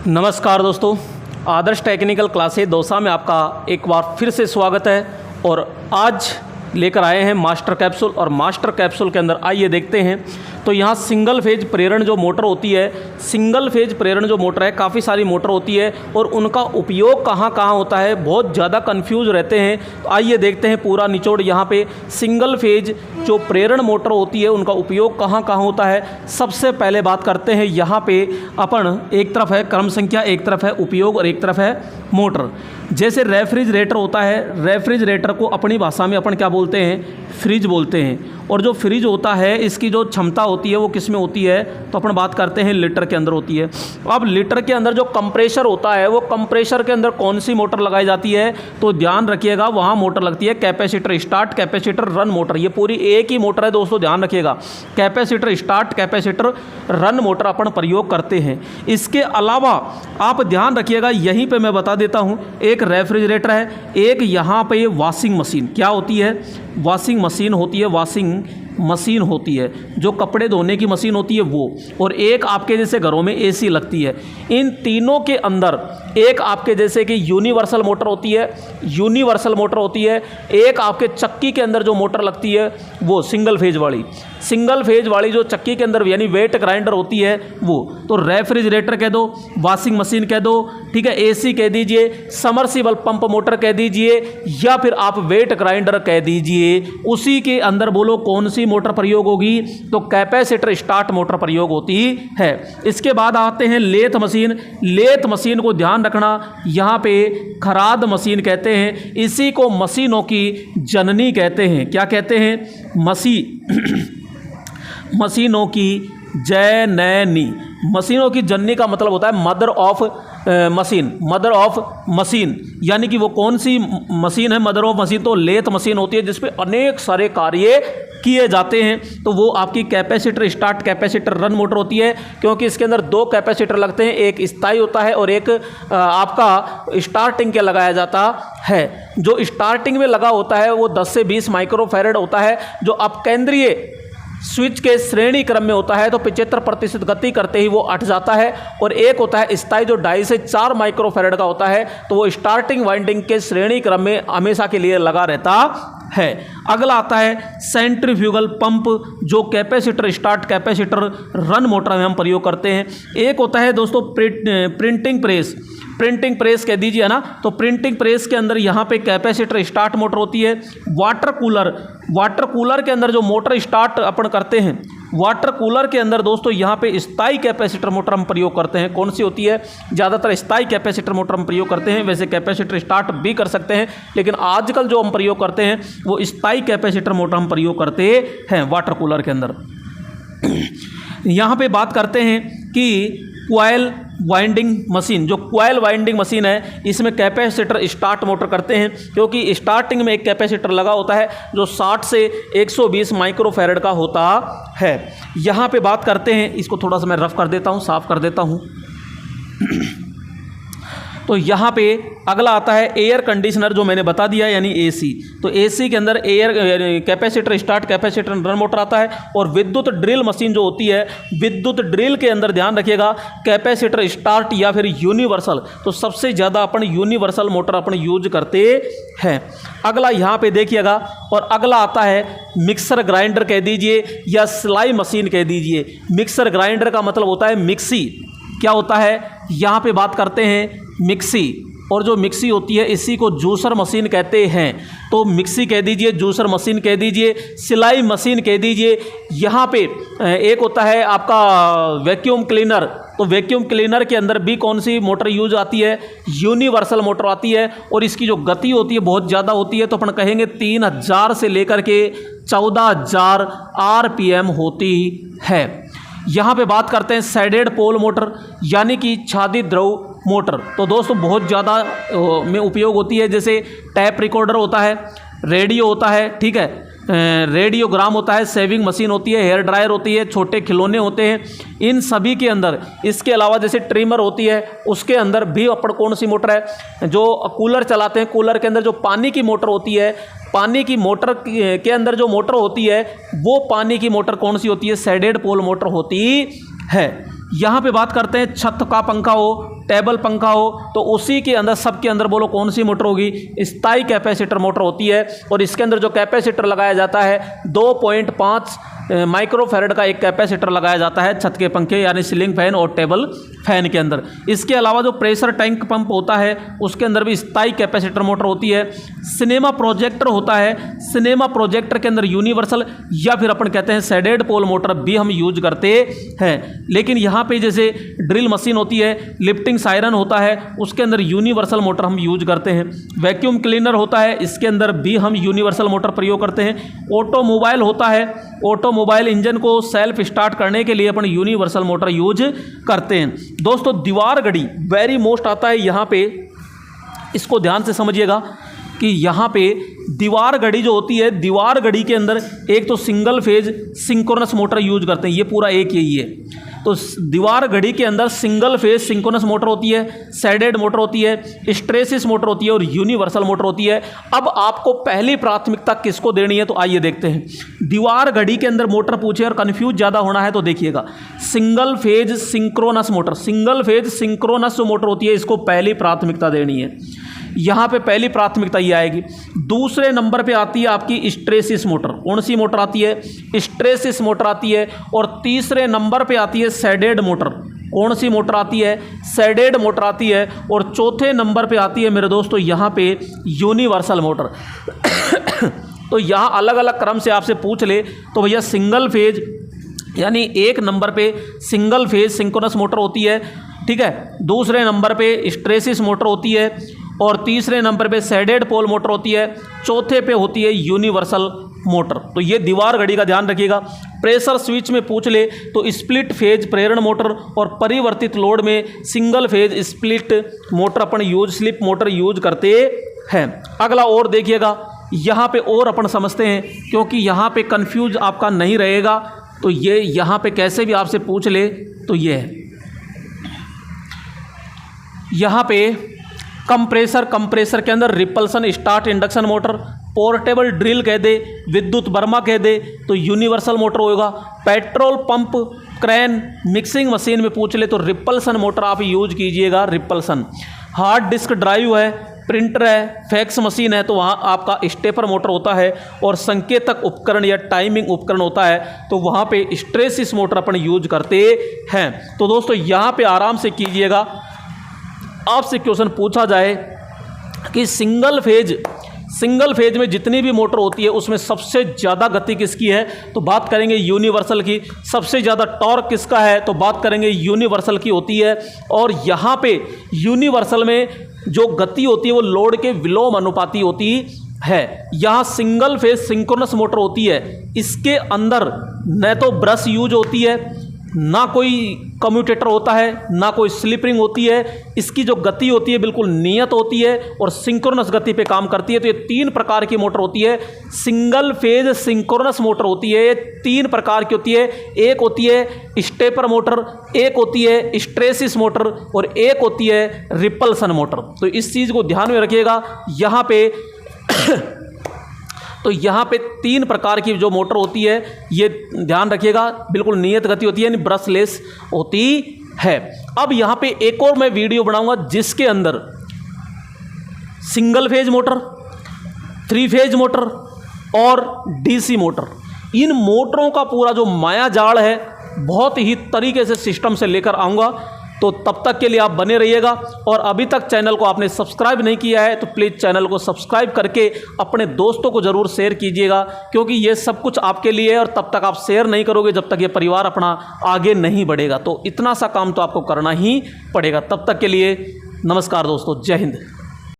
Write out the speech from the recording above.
नमस्कार दोस्तों, आदर्श technical classes Dausa में आपका एक बार फिर से स्वागत है। और आज लेकर आए हैं मास्टर कैप्सूल। और मास्टर कैप्सूल के अंदर आइए देखते हैं। तो यहाँ सिंगल फेज प्रेरण जो मोटर होती है, सिंगल फेज प्रेरण जो मोटर है, काफ़ी सारी मोटर होती है और उनका उपयोग कहाँ कहाँ होता है, बहुत ज़्यादा कंफ्यूज रहते हैं। तो आइए देखते हैं पूरा निचोड़। यहाँ पे सिंगल फेज जो प्रेरण मोटर होती है उनका उपयोग कहाँ कहाँ होता है। सबसे पहले बात करते हैं, यहाँ पे अपन एक तरफ है क्रम संख्या, एक तरफ है उपयोग और एक तरफ है मोटर। जैसे रेफ्रिजरेटर होता है, रेफ्रिजरेटर को अपनी भाषा में अपन क्या बोलते हैं, फ्रिज बोलते हैं। और जो फ्रिज होता है इसकी जो क्षमता होती है वो किस में होती है, तो अपन बात करते हैं लीटर के अंदर होती है। अब लीटर के अंदर जो कंप्रेशर होता है, वो कंप्रेशर के अंदर कौन सी मोटर लगाई जाती है, तो ध्यान रखिएगा वहाँ मोटर लगती है capacitor start, capacitor run motor. ये पूरी एक ही मोटर है दोस्तों, ध्यान रखिएगा। Capacitor start, capacitor run motor अपन प्रयोग करते हैं। इसके अलावा आप ध्यान रखिएगा, यहीं पर मैं बता देता हूँ, एक रेफ्रिजरेटर है, एक यहाँ पर ये वॉशिंग मशीन क्या होती है, वॉशिंग मशीन होती है, वॉशिंग मशीन होती है जो कपड़े धोने की मशीन होती है वो। और एक आपके जैसे घरों में एसी लगती है। इन तीनों के अंदर एक आपके जैसे कि यूनिवर्सल मोटर होती है, यूनिवर्सल मोटर होती है। एक आपके चक्की के अंदर जो मोटर लगती है वो सिंगल फेज वाली, सिंगल फेज वाली जो चक्की के अंदर यानी वेट ग्राइंडर होती है वो। तो रेफ्रिजरेटर कह दो, वॉशिंग मशीन कह दो, ठीक है, एसी कह दीजिए, समरसीबल पंप मोटर कह दीजिए, या फिर आप वेट ग्राइंडर कह दीजिए। उसी के अंदर बोलो कौन सी मोटर प्रयोग होगी, तो कैपेसिटर स्टार्ट मोटर प्रयोग होती है। इसके बाद आते हैं लेथ मशीन। लेथ मशीन को ध्यान रखना, यहाँ पे खराद मशीन कहते हैं। इसी को मशीनों की जननी कहते हैं। क्या कहते हैं, मशीनों की जननी। मशीनों की जननी का मतलब होता है mother of machine, mother of machine. यानी कि वो कौन सी मशीन है मदर ऑफ मशीन, तो लेथ मशीन होती है जिसपे अनेक सारे कार्य किए जाते हैं। तो वो आपकी capacitor start, capacitor run motor होती है, क्योंकि इसके अंदर दो कैपेसिटर लगते हैं, एक स्थायी होता है और एक आपका स्टार्टिंग के लगाया जाता है। जो स्टार्टिंग में लगा होता है वो 10 से 20 माइक्रोफैरड होता है। जो अपकेंद्रीय स्विच के श्रेणी क्रम में होता है तो 75% गति करते ही वो हट जाता है। और एक होता है स्थायी जो 2.5 से 4 माइक्रोफैरड का होता है, तो वो स्टार्टिंग वाइंडिंग के श्रेणी क्रम में हमेशा के लिए लगा रहता है। अगला आता है सेंट्रीफ्यूगल पंप, जो capacitor start, capacitor run motor में हम प्रयोग करते हैं। एक होता है दोस्तों प्रिंटिंग प्रेस, प्रिंटिंग प्रेस कह दीजिए ना, तो प्रिंटिंग प्रेस के अंदर यहाँ पे कैपेसिटर स्टार्ट मोटर होती है। वाटर कूलर, वाटर कूलर के अंदर जो मोटर स्टार्ट अपन करते हैं, वाटर कूलर के अंदर दोस्तों यहाँ पे स्थायी कैपेसिटर मोटर हम प्रयोग करते हैं। कौन सी होती है, ज़्यादातर स्थायी कैपेसिटर मोटर हम प्रयोग करते हैं। वैसे कैपेसिटर स्टार्ट भी कर सकते हैं, लेकिन आजकल जो हम प्रयोग करते हैं वो स्थायी कैपेसिटर मोटर हम प्रयोग करते हैं वाटर कूलर के अंदर। यहाँ पे बात करते हैं कि क्वाइल वाइंडिंग मशीन, जो क्वाइल वाइंडिंग मशीन है इसमें कैपेसिटर स्टार्ट मोटर करते हैं, क्योंकि स्टार्टिंग में एक कैपेसिटर लगा होता है जो 60 से 120 माइक्रोफैरड का होता है। यहाँ पे बात करते हैं, इसको थोड़ा सा मैं रफ कर देता हूँ, साफ कर देता हूँ। तो यहाँ पे अगला आता है एयर कंडीशनर, जो मैंने बता दिया, यानी एसी। तो एसी के अंदर air capacitor start, capacitor run motor आता है। और विद्युत ड्रिल मशीन जो होती है, विद्युत ड्रिल के अंदर ध्यान रखिएगा कैपेसिटर स्टार्ट या फिर यूनिवर्सल। तो सबसे ज़्यादा अपन यूनिवर्सल मोटर अपन यूज करते हैं। अगला यहाँ पे देखिएगा, और अगला आता है मिक्सर ग्राइंडर कह दीजिए या सिलाई मशीन कह दीजिए। मिक्सर ग्राइंडर का मतलब होता है मिक्सी। क्या होता है, यहाँ पे बात करते हैं मिक्सी। और जो मिक्सी होती है इसी को जूसर मशीन कहते हैं। तो मिक्सी कह दीजिए, जूसर मशीन कह दीजिए, सिलाई मशीन कह दीजिए। यहाँ पे एक होता है आपका वैक्यूम क्लीनर। तो वैक्यूम क्लीनर के अंदर भी कौन सी मोटर यूज आती है, यूनिवर्सल मोटर आती है। और इसकी जो गति होती है बहुत ज़्यादा होती है, तो अपन कहेंगे 3000 से लेकर के 14000 RPM होती है। यहाँ पे बात करते हैं सैडेड पोल मोटर, यानी कि छादित द्रव मोटर। तो दोस्तों बहुत ज़्यादा में उपयोग होती है। जैसे टैप रिकॉर्डर होता है, रेडियो होता है, ठीक है, रेडियोग्राम होता है, सेविंग मशीन होती है, हेयर ड्रायर होती है, छोटे खिलौने होते हैं, इन सभी के अंदर। इसके अलावा जैसे ट्रिमर होती है, उसके अंदर भी अपन कौन सी मोटर है, जो कूलर चलाते हैं, कूलर के अंदर जो पानी की मोटर होती है, पानी की मोटर के अंदर जो मोटर होती है वो पानी की मोटर कौन सी होती है, सैडेड पोल मोटर होती है। यहाँ पे बात करते हैं छत का पंखा हो, टेबल पंखा हो, तो उसी के अंदर सबके अंदर बोलो कौन सी मोटर होगी, स्थायी कैपेसिटर मोटर होती है। और इसके अंदर जो कैपेसिटर लगाया जाता है 2.5 माइक्रोफैरड का एक कैपेसिटर लगाया जाता है छत के पंखे यानी सीलिंग फैन और टेबल फैन के अंदर। इसके अलावा जो प्रेशर टैंक पंप होता है उसके अंदर भी स्थायी कैपेसिटर मोटर होती है। सिनेमा प्रोजेक्टर होता है, सिनेमा प्रोजेक्टर के अंदर यूनिवर्सल या फिर अपन कहते हैं शेडेड पोल मोटर भी हम यूज करते हैं। लेकिन यहाँ पे जैसे ड्रिल मशीन होती है, लिफ्टिंग सायरन होता है, उसके अंदर यूनिवर्सल मोटर हम यूज करते हैं। वैक्यूम क्लीनर होता है, इसके अंदर भी हम यूनिवर्सल मोटर प्रयोग करते हैं। ऑटोमोबाइल होता है, ऑटोमोबाइल इंजन को सेल्फ स्टार्ट करने के लिए अपन यूनिवर्सल मोटर यूज करते हैं। दोस्तों दीवार घड़ी वेरी मोस्ट आता है यहाँ पे, इसको ध्यान से समझिएगा कि यहाँ पे दीवार घड़ी जो होती है, दीवार घड़ी के अंदर एक तो single phase synchronous motor use करते हैं, ये पूरा एक यही है। तो दीवार घड़ी के अंदर सिंगल फेज सिंक्रोनस मोटर होती है, शेडेड मोटर होती है, हिस्टैरिसीस मोटर होती है और यूनिवर्सल मोटर होती है। अब आपको पहली प्राथमिकता किसको देनी है, तो आइए देखते हैं। दीवार घड़ी के अंदर मोटर पूछे और कंफ्यूज ज़्यादा होना है तो देखिएगा, single phase synchronous motor, single phase synchronous जो मोटर होती है इसको पहली प्राथमिकता देनी है। यहाँ पे पहली प्राथमिकता ये आएगी। दूसरे नंबर पे आती है आपकी हिस्टैरिसीस मोटर। कौन सी मोटर आती है, हिस्टैरिसीस मोटर आती है। और तीसरे नंबर पे आती है शेडेड मोटर। कौन सी मोटर आती है, शेडेड मोटर आती है। और चौथे नंबर पे आती है मेरे दोस्तों यहाँ पे यूनिवर्सल मोटर। तो यहाँ अलग अलग क्रम से आपसे पूछ ले तो भैया सिंगल फेज यानी एक नंबर पे सिंगल फेज सिंक्रोनस मोटर होती है, ठीक है। दूसरे नंबर पे हिस्टैरिसीस मोटर होती है और तीसरे नंबर पे शेडेड पोल मोटर होती है, चौथे पे होती है यूनिवर्सल मोटर। तो ये दीवार घड़ी का ध्यान रखिएगा। प्रेशर स्विच में पूछ ले तो स्प्लिट फेज प्रेरण मोटर और परिवर्तित लोड में सिंगल फेज स्प्लिट मोटर अपन यूज स्लिप मोटर यूज करते हैं। अगला और देखिएगा, यहाँ पे और अपन समझते हैं क्योंकि यहाँ पे कंफ्यूज आपका नहीं रहेगा। तो ये यहाँ पे कैसे भी आपसे पूछ ले तो ये है, यहाँ पे कंप्रेसर के अंदर repulsion start induction motor, portable drill कह दे, विद्युत बर्मा कह दे तो यूनिवर्सल मोटर होगा। Petrol pump, crane, mixing machine में पूछ ले तो रिपल्सन मोटर आप यूज कीजिएगा, रिपल्सन। हार्ड डिस्क ड्राइव है, प्रिंटर है, फैक्स मशीन है तो वहाँ आपका स्टेपर मोटर होता है। और संकेतक उपकरण या टाइमिंग उपकरण होता है तो वहाँ पे हिस्टैरिसीस मोटर अपन यूज करते हैं। तो दोस्तों यहाँ पे आराम से कीजिएगा। आपसे क्वेश्चन पूछा जाए कि सिंगल फेज में जितनी भी मोटर होती है उसमें सबसे ज़्यादा गति किसकी है, तो बात करेंगे यूनिवर्सल की। सबसे ज़्यादा टॉर्क किसका है, तो बात करेंगे यूनिवर्सल की होती है। और यहाँ पे यूनिवर्सल में जो गति होती है वो लोड के विलोम अनुपाती होती है। यहाँ सिंगल फेज सिंक्रोनस मोटर होती है, इसके अंदर न तो ब्रश यूज होती है, ना कोई कम्यूटेटर होता है, ना कोई स्लिप रिंग होती है। इसकी जो गति होती है बिल्कुल नियत होती है और सिंक्रोनस गति पे काम करती है। तो ये तीन प्रकार की मोटर होती है। सिंगल फेज सिंक्रोनस मोटर होती है, ये तीन प्रकार की होती है। एक होती है स्टेपर मोटर, एक होती है हिस्टैरिसीस मोटर और एक होती है रिपल्सन मोटर। तो इस चीज़ को ध्यान में रखिएगा। यहाँ पे तो यहाँ पे तीन प्रकार की जो मोटर होती है ये ध्यान रखिएगा, बिल्कुल नियत गति होती है यानी ब्रशलेस होती है। अब यहाँ पे एक और मैं वीडियो बनाऊंगा जिसके अंदर single phase motor, 3 phase motor और डीसी मोटर, इन मोटरों का पूरा जो माया जाल है बहुत ही तरीके से सिस्टम से लेकर आऊँगा। तो तब तक के लिए आप बने रहिएगा। और अभी तक चैनल को आपने सब्सक्राइब नहीं किया है तो प्लीज़ चैनल को सब्सक्राइब करके अपने दोस्तों को ज़रूर शेयर कीजिएगा, क्योंकि ये सब कुछ आपके लिए है और तब तक आप शेयर नहीं करोगे जब तक ये परिवार अपना आगे नहीं बढ़ेगा। तो इतना सा काम तो आपको करना ही पड़ेगा। तब तक के लिए नमस्कार दोस्तों, जय हिंद।